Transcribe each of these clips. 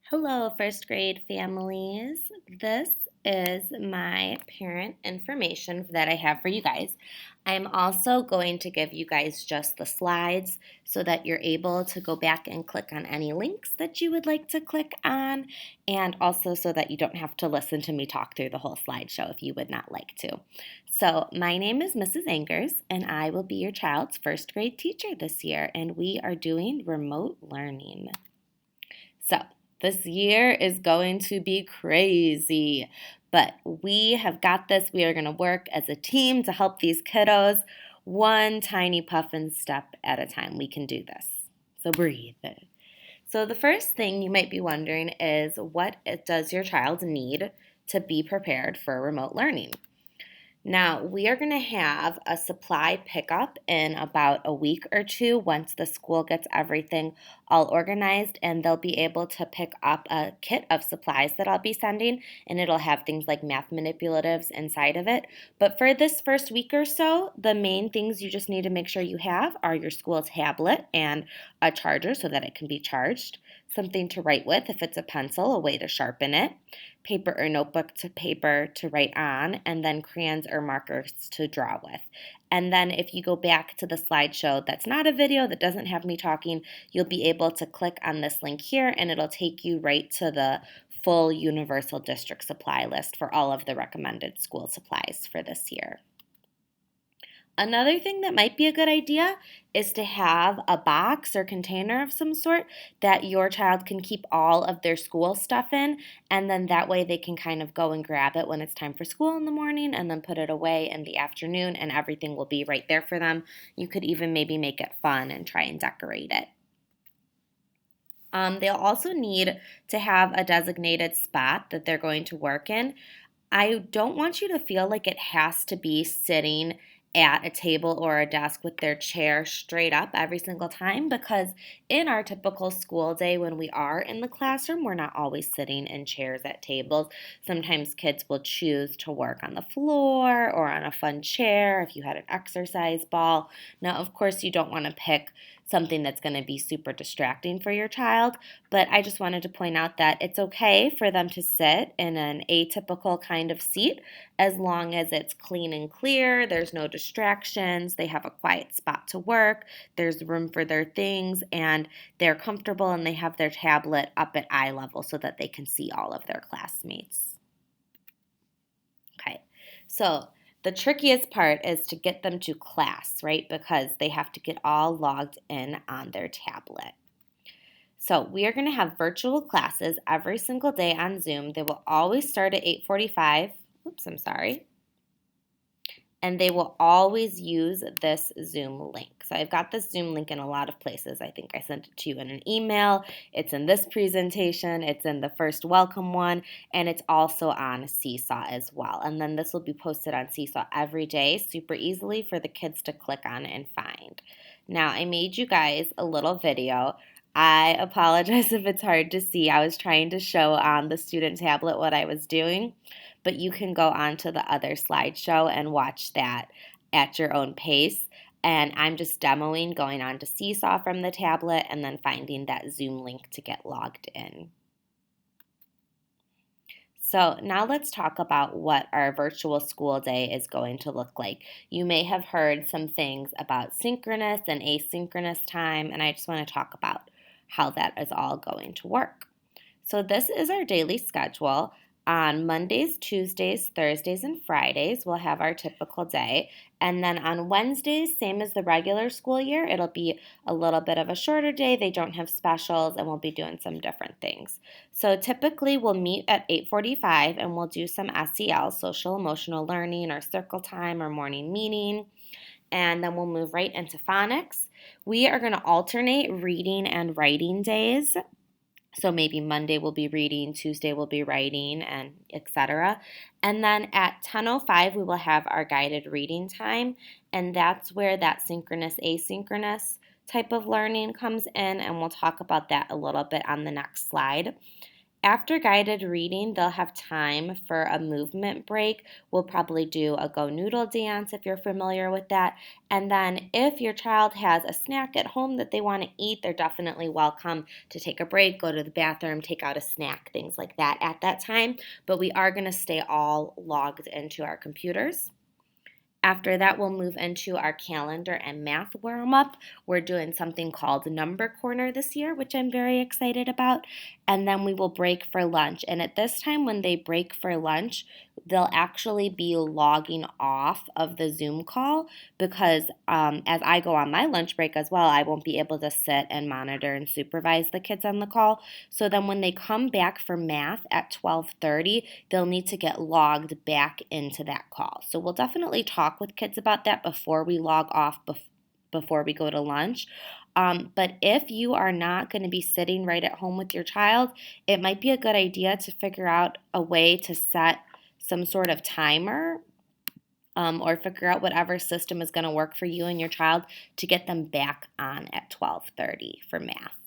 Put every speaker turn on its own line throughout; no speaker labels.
Hello, first grade families. This is my parent information that I have for you guys. I'm also going to give you guys just the slides so that you're able to go back and click on any links that you would like to click on, and also so that you don't have to listen to me talk through the whole slideshow if you would not like to. So, my name is Mrs. Angers, and I will be your child's first grade teacher this year, and we are doing remote learning. So, this year is going to be crazy, but we have got this. We are going to work as a team to help these kiddos one tiny puffin step at a time. We can do this. So, breathe. So, the first thing you might be wondering is what does your child need to be prepared for remote learning? Now, we are going to have a supply pickup in about a week or two once the school gets everything all organized, and they'll be able to pick up a kit of supplies that I'll be sending, and it'll have things like math manipulatives inside of it. But for this first week or so, the main things you just need to make sure you have are your school tablet and a charger so that it can be charged, something to write with if it's a pencil, a way to sharpen it, paper or notebook to paper to write on, and then crayons or markers to draw with. And then if you go back to the slideshow that's not a video, that doesn't have me talking, you'll be able to click on this link here and it'll take you right to the full universal district supply list for all of the recommended school supplies for this year. Another thing that might be a good idea is to have a box or container of some sort that your child can keep all of their school stuff in, and then that way they can kind of go and grab it when it's time for school in the morning and then put it away in the afternoon, and everything will be right there for them. You could even maybe make it fun and try and decorate it. They'll also need to have a designated spot that they're going to work in. I don't want you to feel like it has to be sitting at a table or a desk with their chair straight up every single time, because in our typical school day when we are in the classroom, we're not always sitting in chairs at tables. Sometimes kids will choose to work on the floor or on a fun chair if you had an exercise ball. Now, of course, you don't want to pick something that's going to be super distracting for your child, but I just wanted to point out that it's okay for them to sit in an atypical kind of seat as long as it's clean and clear, there's no distractions, they have a quiet spot to work, there's room for their things, and they're comfortable and they have their tablet up at eye level so that they can see all of their classmates. Okay, so the trickiest part is to get them to class, right? Because they have to get all logged in on their tablet. So we are going to have virtual classes every single day on Zoom. They will always start at 8:45. Oops, I'm sorry. And they will always use this Zoom link. So I've got this Zoom link in a lot of places. I think I sent it to you in an email. It's in this presentation. It's in the first welcome one. And it's also on Seesaw as well. And then this will be posted on Seesaw every day super easily for the kids to click on and find. Now, I made you guys a little video. I apologize if it's hard to see. I was trying to show on the student tablet what I was doing, but you can go on to the other slideshow and watch that at your own pace. And I'm just demoing going on to Seesaw from the tablet and then finding that Zoom link to get logged in. So now let's talk about what our virtual school day is going to look like. You may have heard some things about synchronous and asynchronous time, and I just want to talk about how that is all going to work. So this is our daily schedule. On Mondays, Tuesdays, Thursdays, and Fridays, we'll have our typical day. And then on Wednesdays, same as the regular school year, it'll be a little bit of a shorter day. They don't have specials, and we'll be doing some different things. So typically, we'll meet at 8:45, and we'll do some SEL, social emotional learning, or circle time, or morning meeting. And then we'll move right into phonics. We are going to alternate reading and writing days. So maybe Monday we'll be reading, Tuesday we'll be writing, and etc. And then at 10:05 we will have our guided reading time, and that's where that synchronous asynchronous type of learning comes in, and we'll talk about that a little bit on the next slide. After guided reading, they'll have time for a movement break. We'll probably do a Go Noodle dance if you're familiar with that. And then if your child has a snack at home that they want to eat, they're definitely welcome to take a break, go to the bathroom, take out a snack, things like that at that time. But we are going to stay all logged into our computers. After that, we'll move into our calendar and math warm up. We're doing something called Number Corner this year, which I'm very excited about. And then we will break for lunch. And at this time, when they break for lunch, they'll actually be logging off of the Zoom call because as I go on my lunch break as well, I won't be able to sit and monitor and supervise the kids on the call. So then when they come back for math at 12:30, they'll need to get logged back into that call. So we'll definitely talk with kids about that before we log off, before we go to lunch. But if you are not going to be sitting right at home with your child, it might be a good idea to figure out a way to set some sort of timer or figure out whatever system is going to work for you and your child to get them back on at 12:30 for math.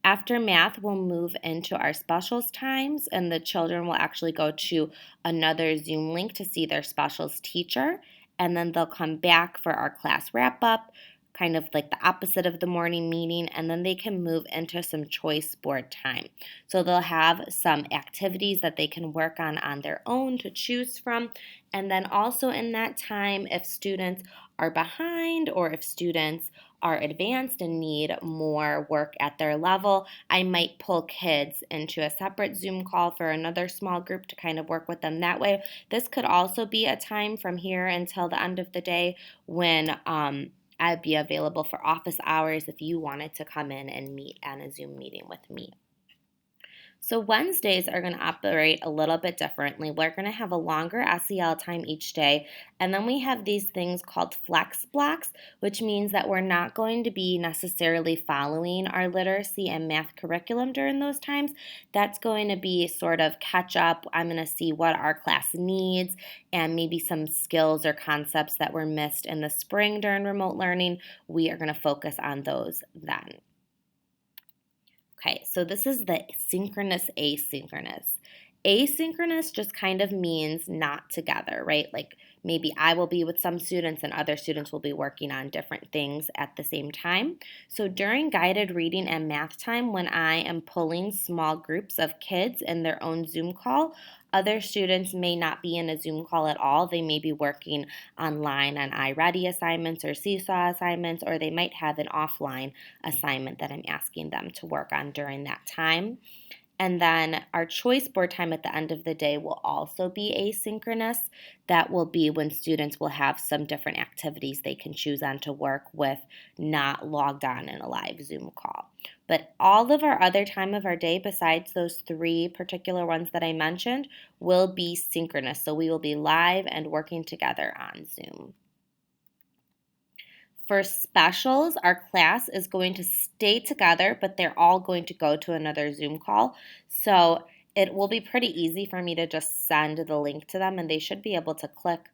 After math, we'll move into our specials times, and the children will actually go to another Zoom link to see their specials teacher, and then they'll come back for our class wrap up, kind of like the opposite of the morning meeting, and then they can move into some choice board time. So they'll have some activities that they can work on their own to choose from, and then also in that time, if students are behind or if students are advanced and need more work at their level, I might pull kids into a separate Zoom call for another small group to kind of work with them that way. This could also be a time from here until the end of the day when I'd be available for office hours if you wanted to come in and meet on a Zoom meeting with me. So Wednesdays are going to operate a little bit differently. We're going to have a longer SEL time each day, and then we have these things called flex blocks, which means that we're not going to be necessarily following our literacy and math curriculum during those times. That's going to be sort of catch up. I'm going to see what our class needs and maybe some skills or concepts that were missed in the spring during remote learning. We are going to focus on those then. Okay, so this is the synchronous asynchronous. Asynchronous just kind of means not together, right? Like maybe I will be with some students and other students will be working on different things at the same time. So during guided reading and math time, when I am pulling small groups of kids in their own Zoom call, other students may not be in a Zoom call at all. They may be working online on iReady assignments or Seesaw assignments, or they might have an offline assignment that I'm asking them to work on during that time. And then our choice board time at the end of the day will also be asynchronous. That will be when students will have some different activities they can choose on to work with, not logged on in a live Zoom call. But all of our other time of our day, besides those three particular ones that I mentioned, will be synchronous. So we will be live and working together on Zoom. For specials, our class is going to stay together, but they're all going to go to another Zoom call. So it will be pretty easy for me to just send the link to them, and they should be able to click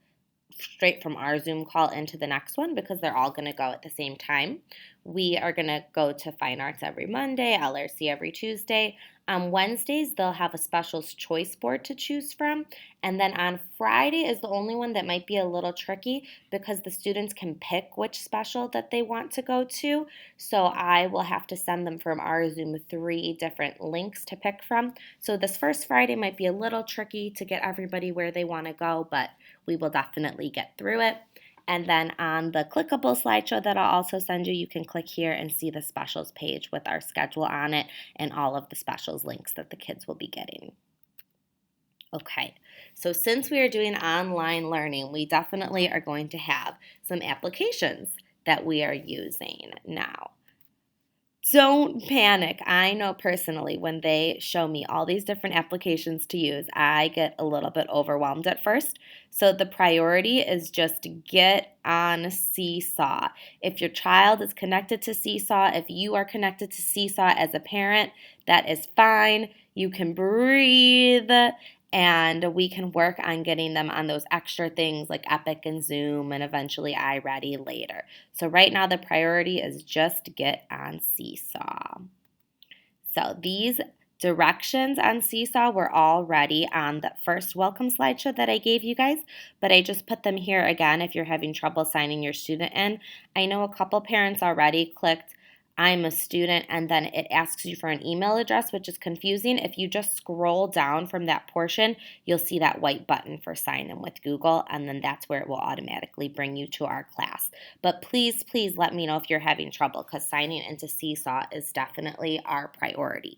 straight from our Zoom call into the next one because they're all going to go at the same time. We are going to go to Fine Arts every Monday, LRC every Tuesday. On Wednesdays, they'll have a specials choice board to choose from. And then on Friday is the only one that might be a little tricky because the students can pick which special that they want to go to. So I will have to send them from our Zoom 3 different links to pick from. So this first Friday might be a little tricky to get everybody where they want to go, but we will definitely get through it. And then on the clickable slideshow that I'll also send you, you can click here and see the specials page with our schedule on it and all of the specials links that the kids will be getting. Okay, so since we are doing online learning, we definitely are going to have some applications that we are using now. Don't panic. I know personally when they show me all these different applications to use, I get a little bit overwhelmed at first. So the priority is just get on Seesaw. If your child is connected to Seesaw, if you are connected to Seesaw as a parent, that is fine. You can breathe and we can work on getting them on those extra things like Epic and Zoom and eventually iReady later. So right now the priority is just get on Seesaw. So these Directions on Seesaw were already on the first welcome slideshow that I gave you guys, but I just put them here again if you're having trouble signing your student in. I know a couple parents already clicked I'm a student and then it asks you for an email address, which is confusing. If you just scroll down from that portion, you'll see that white button for sign in with Google, and then that's where it will automatically bring you to our class. But please, please let me know if you're having trouble because signing into Seesaw is definitely our priority.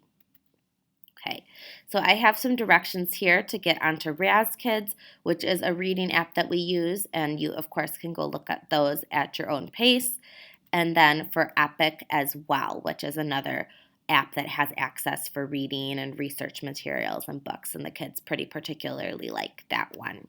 Okay, so I have some directions here to get onto RazKids, which is a reading app that we use, and you, of course, can go look at those at your own pace. And then for Epic as well, which is another app that has access for reading and research materials and books, and the kids pretty particularly like that one.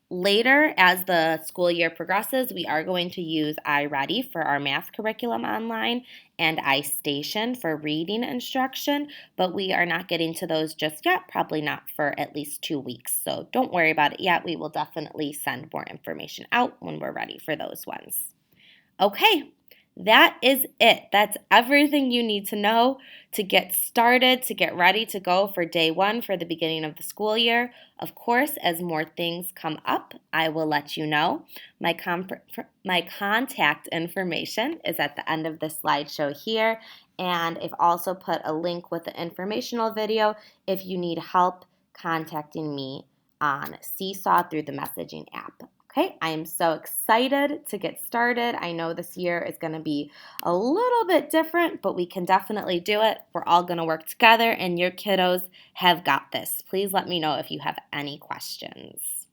Later, as the school year progresses, we are going to use iReady for our math curriculum online and iStation for reading instruction, but we are not getting to those just yet, probably not for at least 2 weeks. So don't worry about it yet. We will definitely send more information out when we're ready for those ones. Okay, that is it. That's everything you need to know to get started, to get ready to go for day one for the beginning of the school year. Of course, as more things come up, I will let you know. My contact information is at the end of the slideshow here, and I've also put a link with the informational video if you need help contacting me on Seesaw through the messaging app. Okay, I am so excited to get started. I know this year is going to be a little bit different, but we can definitely do it. We're all going to work together, and your kiddos have got this. Please let me know if you have any questions.